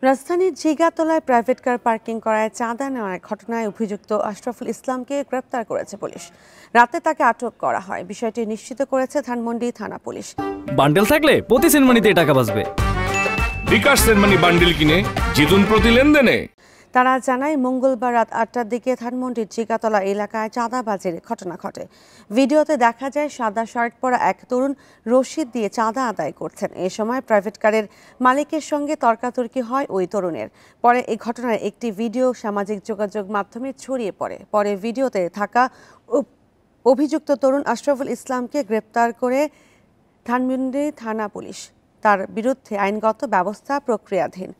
রাজধানীর জিগাতলায় private car parking করায় চাঁদা নেওয়ার ঘটনায় অভিযুক্ত আশরাফুল ইসলামকে গ্রেপ্তার করেছে পুলিশ। রাতে তাকে আটক করা হয়। বিষয়টি নিশ্চিত করেছে ধানমন্ডি থানা পুলিশ। বান্ডেল থাকলে প্রতি সেনমানিতে টাকা বাঁচবে। বিকাশ সেনমানি বান্ডেল কিনে জিতুন প্রতি লেনদেনে। তারা জানায়, মঙ্গলবার রাত 8টার দিকে ধানমন্ডির জিগাতলা এলাকায় চাঁদাবাজির ঘটনা ঘটে। ভিডিওতে দেখা যায় সাদা শার্ট পরা এক তরুণ রশিদ দিয়ে চাঁদা আদায় করছেন। এ সময় প্রাইভেট কারের মালিকের সঙ্গে তর্কাতর্কি হয় ওই তরুণের। পরে এই ঘটনার একটি ভিডিও সামাজিক যোগাযোগ মাধ্যমে ছড়িয়ে পড়ে। পরে ভিডিওতে থাকা অভিযুক্ত তরুণ আশরাফুল ইসলামকে গ্রেপ্তার করে ধানমন্ডি থানা পুলিশ। তার বিরুদ্ধে আইনগত ব্যবস্থা প্রক্রিয়াধীন।